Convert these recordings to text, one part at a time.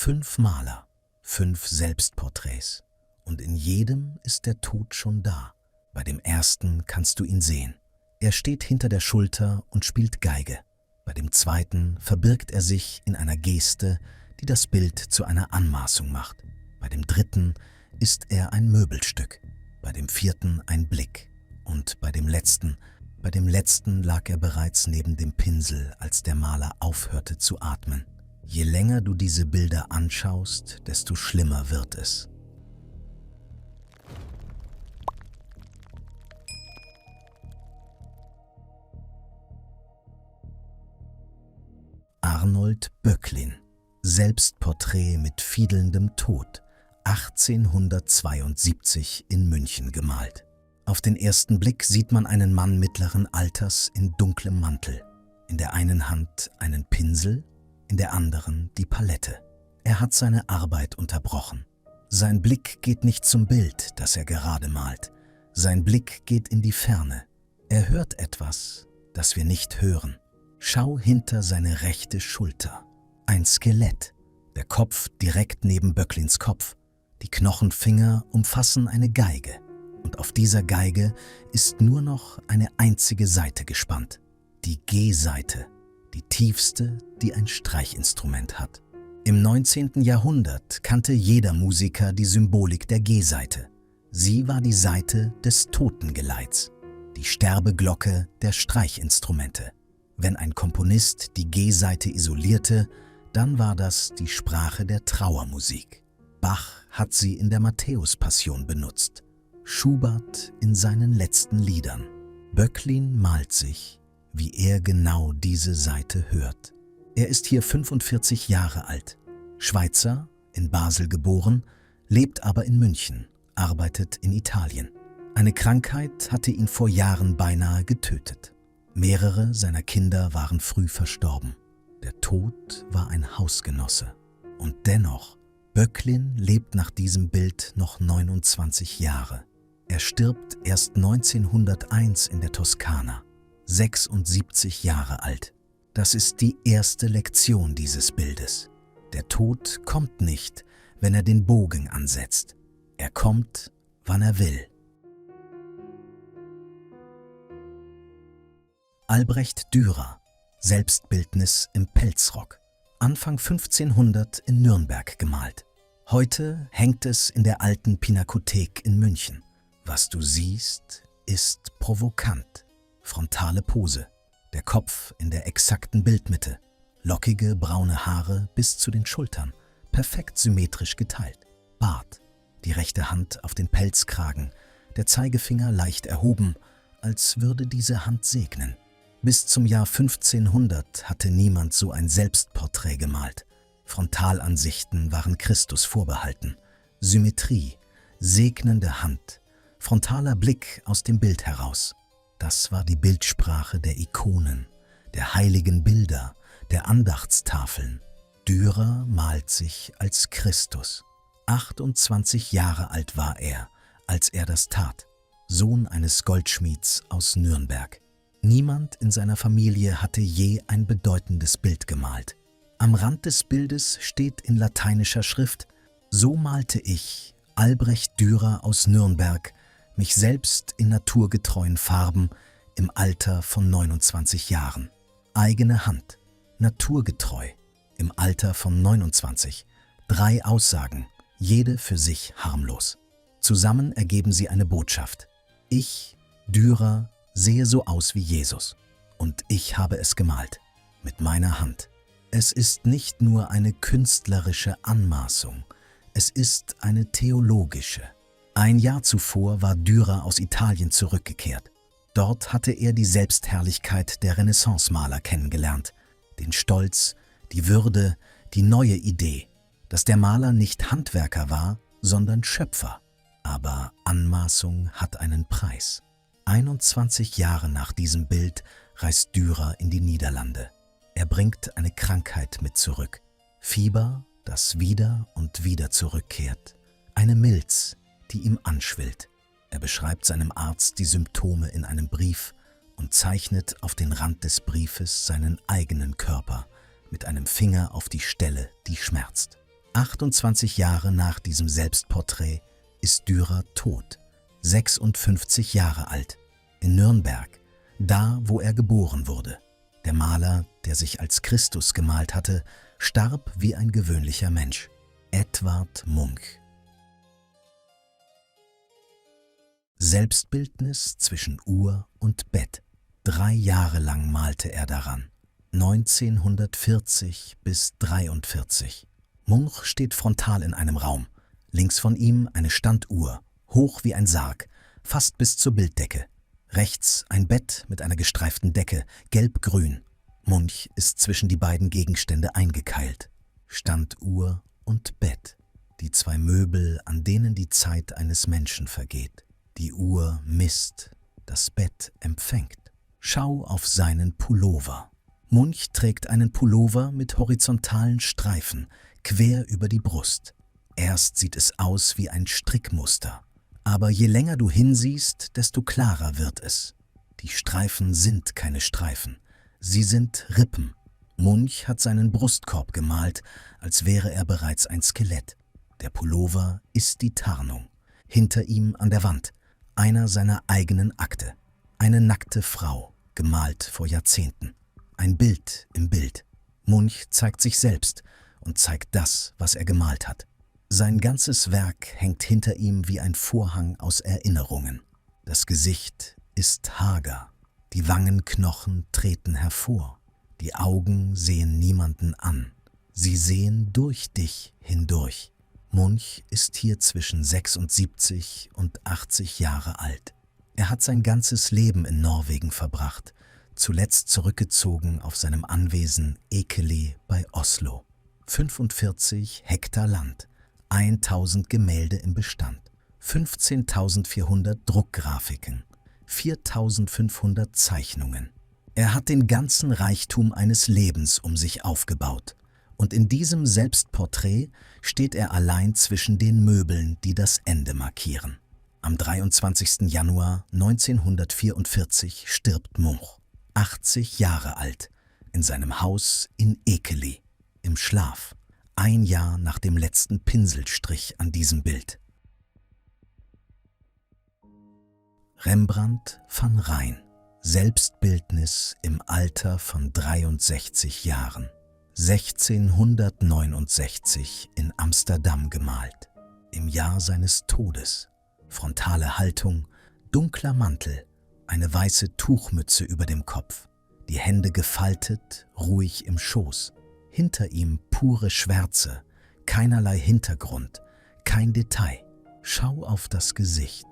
5 Maler, 5 Selbstporträts, und in jedem ist der Tod schon da. Bei dem ersten kannst du ihn sehen. Er steht hinter der Schulter und spielt Geige. Bei dem zweiten verbirgt er sich in einer Geste, die das Bild zu einer Anmaßung macht. Bei dem dritten ist er ein Möbelstück, bei dem vierten ein Blick und bei dem letzten lag er bereits neben dem Pinsel, als der Maler aufhörte zu atmen. Je länger du diese Bilder anschaust, desto schlimmer wird es. Arnold Böcklin, Selbstporträt mit fiedelndem Tod, 1872 in München gemalt. Auf den ersten Blick sieht man einen Mann mittleren Alters in dunklem Mantel. In der einen Hand einen Pinsel, in der anderen die Palette. Er hat seine Arbeit unterbrochen. Sein Blick geht nicht zum Bild, das er gerade malt. Sein Blick geht in die Ferne. Er hört etwas, das wir nicht hören. Schau hinter seine rechte Schulter. Ein Skelett. Der Kopf direkt neben Böcklins Kopf. Die Knochenfinger umfassen eine Geige. Und auf dieser Geige ist nur noch eine einzige Saite gespannt. Die G-Saite. Die tiefste, die ein Streichinstrument hat. Im 19. Jahrhundert kannte jeder Musiker die Symbolik der G-Saite. Sie war die Saite des Totengeleits. Die Sterbeglocke der Streichinstrumente. Wenn ein Komponist die G-Saite isolierte, dann war das die Sprache der Trauermusik. Bach hat sie in der Matthäus-Passion benutzt, Schubert in seinen letzten Liedern. Böcklin malt sich, wie er genau diese Saite hört. Er ist hier 45 Jahre alt, Schweizer, in Basel geboren, lebt aber in München, arbeitet in Italien. Eine Krankheit hatte ihn vor Jahren beinahe getötet. Mehrere seiner Kinder waren früh verstorben. Der Tod war ein Hausgenosse. Und dennoch, Böcklin lebt nach diesem Bild noch 29 Jahre. Er stirbt erst 1901 in der Toskana, 76 Jahre alt. Das ist die erste Lektion dieses Bildes. Der Tod kommt nicht, wenn er den Bogen ansetzt. Er kommt, wann er will. Albrecht Dürer, Selbstbildnis im Pelzrock, Anfang 1500 in Nürnberg gemalt. Heute hängt es in der alten Pinakothek in München. Was du siehst, ist provokant. Frontale Pose, der Kopf in der exakten Bildmitte, lockige braune Haare bis zu den Schultern, perfekt symmetrisch geteilt, Bart, die rechte Hand auf den Pelzkragen, der Zeigefinger leicht erhoben, als würde diese Hand segnen. Bis zum Jahr 1500 hatte niemand so ein Selbstporträt gemalt. Frontalansichten waren Christus vorbehalten. Symmetrie, segnende Hand, frontaler Blick aus dem Bild heraus. Das war die Bildsprache der Ikonen, der heiligen Bilder, der Andachtstafeln. Dürer malt sich als Christus. 28 Jahre alt war er, als er das tat. Sohn eines Goldschmieds aus Nürnberg. Niemand in seiner Familie hatte je ein bedeutendes Bild gemalt. Am Rand des Bildes steht in lateinischer Schrift: So malte ich, Albrecht Dürer aus Nürnberg, mich selbst in naturgetreuen Farben im Alter von 29 Jahren. Eigene Hand, naturgetreu, im Alter von 29. 3 Aussagen, jede für sich harmlos. Zusammen ergeben sie eine Botschaft. Ich, Dürer, sehe so aus wie Jesus. Und ich habe es gemalt, mit meiner Hand. Es ist nicht nur eine künstlerische Anmaßung, es ist eine theologische. Ein Jahr zuvor war Dürer aus Italien zurückgekehrt. Dort hatte er die Selbstherrlichkeit der Renaissance-Maler kennengelernt, den Stolz, die Würde, die neue Idee, dass der Maler nicht Handwerker war, sondern Schöpfer. Aber Anmaßung hat einen Preis. 21 Jahre nach diesem Bild reist Dürer in die Niederlande. Er bringt eine Krankheit mit zurück. Fieber, das wieder und wieder zurückkehrt. Eine Milz, die ihm anschwillt. Er beschreibt seinem Arzt die Symptome in einem Brief und zeichnet auf den Rand des Briefes seinen eigenen Körper mit einem Finger auf die Stelle, die schmerzt. 28 Jahre nach diesem Selbstporträt ist Dürer tot, 56 Jahre alt, in Nürnberg, da wo er geboren wurde. Der Maler, der sich als Christus gemalt hatte, starb wie ein gewöhnlicher Mensch. Edvard Munch. Selbstbildnis zwischen Uhr und Bett. 3 Jahre lang malte er daran, 1940 bis 43. Munch steht frontal in einem Raum. Links von ihm eine Standuhr, hoch wie ein Sarg, fast bis zur Bilddecke. Rechts ein Bett mit einer gestreiften Decke, gelb-grün. Munch ist zwischen die beiden Gegenstände eingekeilt. Standuhr und Bett, die 2 Möbel, an denen die Zeit eines Menschen vergeht. Die Uhr misst, das Bett empfängt. Schau auf seinen Pullover. Munch trägt einen Pullover mit horizontalen Streifen, quer über die Brust. Erst sieht es aus wie ein Strickmuster. Aber je länger du hinsiehst, desto klarer wird es. Die Streifen sind keine Streifen, sie sind Rippen. Munch hat seinen Brustkorb gemalt, als wäre er bereits ein Skelett. Der Pullover ist die Tarnung. Hinter ihm an der Wand einer seiner eigenen Akte. Eine nackte Frau, gemalt vor Jahrzehnten. Ein Bild im Bild. Munch zeigt sich selbst und zeigt das, was er gemalt hat. Sein ganzes Werk hängt hinter ihm wie ein Vorhang aus Erinnerungen. Das Gesicht ist hager, die Wangenknochen treten hervor, die Augen sehen niemanden an, sie sehen durch dich hindurch. Munch ist hier zwischen 76 und 80 Jahre alt. Er hat sein ganzes Leben in Norwegen verbracht, zuletzt zurückgezogen auf seinem Anwesen Ekeli bei Oslo. 45 Hektar Land, 1000 Gemälde im Bestand, 15.400 Druckgrafiken, 4.500 Zeichnungen. Er hat den ganzen Reichtum eines Lebens um sich aufgebaut. Und in diesem Selbstporträt steht er allein zwischen den Möbeln, die das Ende markieren. Am 23. Januar 1944 stirbt Munch, 80 Jahre alt, in seinem Haus in Ekeli, im Schlaf, 1 Jahr nach dem letzten Pinselstrich an diesem Bild. Rembrandt van Rijn, Selbstbildnis im Alter von 63 Jahren. 1669 in Amsterdam gemalt, im Jahr seines Todes. Frontale Haltung, dunkler Mantel, eine weiße Tuchmütze über dem Kopf, die Hände gefaltet, ruhig im Schoß. Hinter ihm pure Schwärze, keinerlei Hintergrund, kein Detail. Schau auf das Gesicht.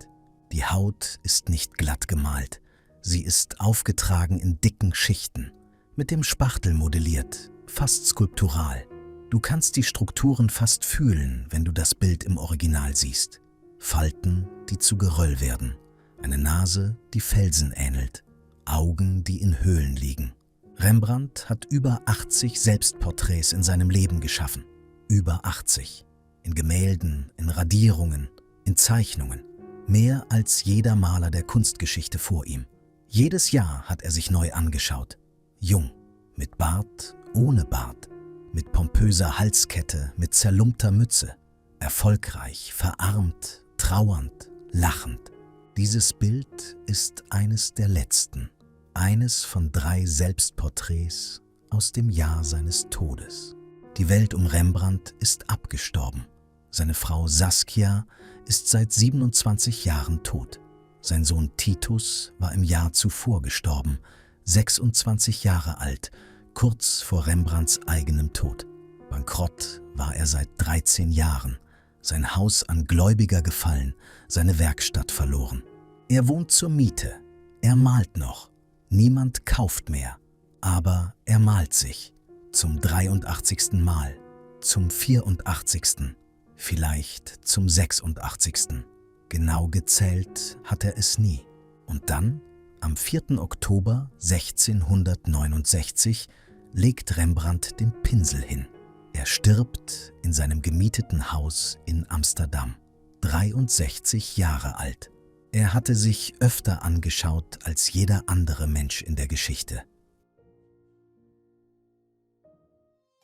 Die Haut ist nicht glatt gemalt, sie ist aufgetragen in dicken Schichten, mit dem Spachtel modelliert, fast skulptural. Du kannst die Strukturen fast fühlen, wenn du das Bild im Original siehst. Falten, die zu Geröll werden, eine Nase, die Felsen ähnelt, Augen, die in Höhlen liegen. Rembrandt hat über 80 Selbstporträts in seinem Leben geschaffen. Über 80. In Gemälden, in Radierungen, in Zeichnungen. Mehr als jeder Maler der Kunstgeschichte vor ihm. Jedes Jahr hat er sich neu angeschaut. Jung, mit Bart, ohne Bart, mit pompöser Halskette, mit zerlumpter Mütze. Erfolgreich, verarmt, trauernd, lachend. Dieses Bild ist eines der letzten. Eines von 3 Selbstporträts aus dem Jahr seines Todes. Die Welt um Rembrandt ist abgestorben. Seine Frau Saskia ist seit 27 Jahren tot. Sein Sohn Titus war im Jahr zuvor gestorben, 26 Jahre alt, kurz vor Rembrandts eigenem Tod. Bankrott war er seit 13 Jahren, sein Haus an Gläubiger gefallen, seine Werkstatt verloren. Er wohnt zur Miete, er malt noch, niemand kauft mehr, aber er malt sich, zum 83. Mal, zum 84., vielleicht zum 86. Genau gezählt hat er es nie. Und dann, am 4. Oktober 1669, legt Rembrandt den Pinsel hin. Er stirbt in seinem gemieteten Haus in Amsterdam, 63 Jahre alt. Er hatte sich öfter angeschaut als jeder andere Mensch in der Geschichte.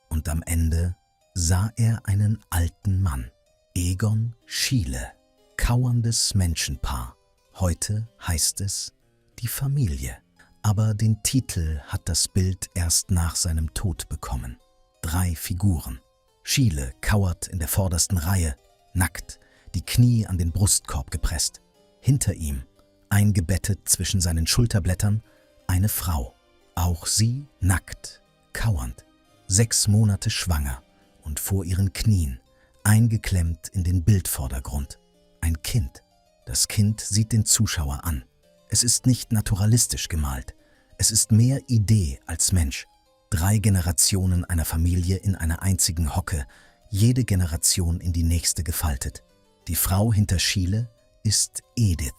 Und am Ende sah er einen alten Mann. Egon Schiele, kauerndes Menschenpaar. Heute heißt es die Familie. Aber den Titel hat das Bild erst nach seinem Tod bekommen. 3 Figuren. Schiele kauert in der vordersten Reihe, nackt, die Knie an den Brustkorb gepresst. Hinter ihm, eingebettet zwischen seinen Schulterblättern, eine Frau. Auch sie nackt, kauernd, 6 Monate schwanger und vor ihren Knien, eingeklemmt in den Bildvordergrund. Ein Kind. Das Kind sieht den Zuschauer an. Es ist nicht naturalistisch gemalt. Es ist mehr Idee als Mensch. 3 Generationen einer Familie in einer einzigen Hocke, jede Generation in die nächste gefaltet. Die Frau hinter Schiele ist Edith,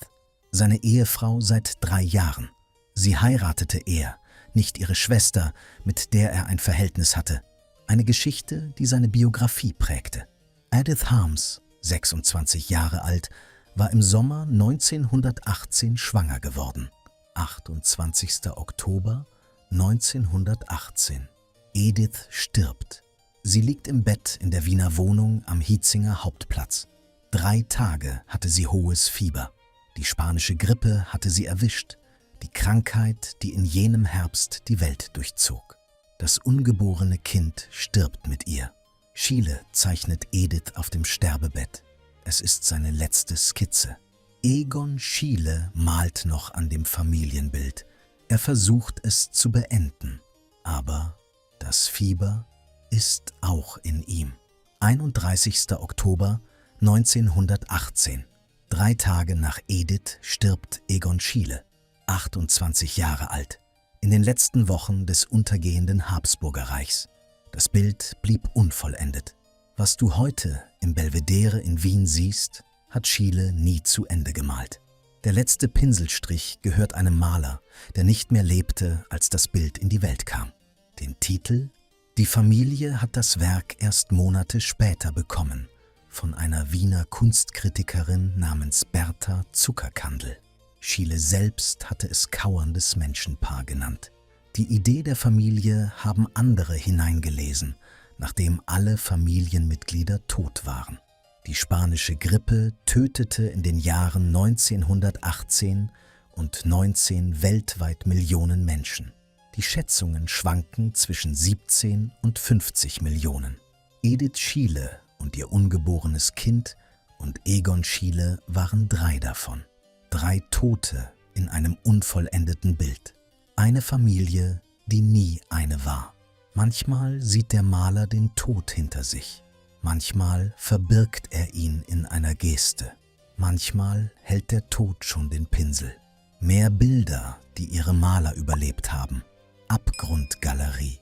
seine Ehefrau seit 3 Jahren. Sie heiratete er, nicht ihre Schwester, mit der er ein Verhältnis hatte. Eine Geschichte, die seine Biografie prägte. Edith Harms, 26 Jahre alt, war im Sommer 1918 schwanger geworden. 28. Oktober 1918. Edith stirbt. Sie liegt im Bett in der Wiener Wohnung am Hietzinger Hauptplatz. 3 Tage hatte sie hohes Fieber. Die spanische Grippe hatte sie erwischt. Die Krankheit, die in jenem Herbst die Welt durchzog. Das ungeborene Kind stirbt mit ihr. Schiele zeichnet Edith auf dem Sterbebett. Es ist seine letzte Skizze. Egon Schiele malt noch an dem Familienbild. Er versucht es zu beenden. Aber das Fieber ist auch in ihm. 31. Oktober 1918. 3 Tage nach Edith stirbt Egon Schiele, 28 Jahre alt, in den letzten Wochen des untergehenden Habsburgerreichs. Das Bild blieb unvollendet. Was du heute im Belvedere in Wien siehst, hat Schiele nie zu Ende gemalt. Der letzte Pinselstrich gehört einem Maler, der nicht mehr lebte, als das Bild in die Welt kam. Den Titel? Die Familie hat das Werk erst Monate später bekommen, von einer Wiener Kunstkritikerin namens Bertha Zuckerkandl. Schiele selbst hatte es kauerndes Menschenpaar genannt. Die Idee der Familie haben andere hineingelesen, nachdem alle Familienmitglieder tot waren. Die spanische Grippe tötete in den Jahren 1918 und 19 weltweit Millionen Menschen. Die Schätzungen schwanken zwischen 17 und 50 Millionen. Edith Schiele und ihr ungeborenes Kind und Egon Schiele waren 3 davon. 3 Tote in einem unvollendeten Bild. Eine Familie, die nie eine war. Manchmal sieht der Maler den Tod hinter sich. Manchmal verbirgt er ihn in einer Geste. Manchmal hält der Tod schon den Pinsel. Mehr Bilder, die ihre Maler überlebt haben. Abgrundgalerie.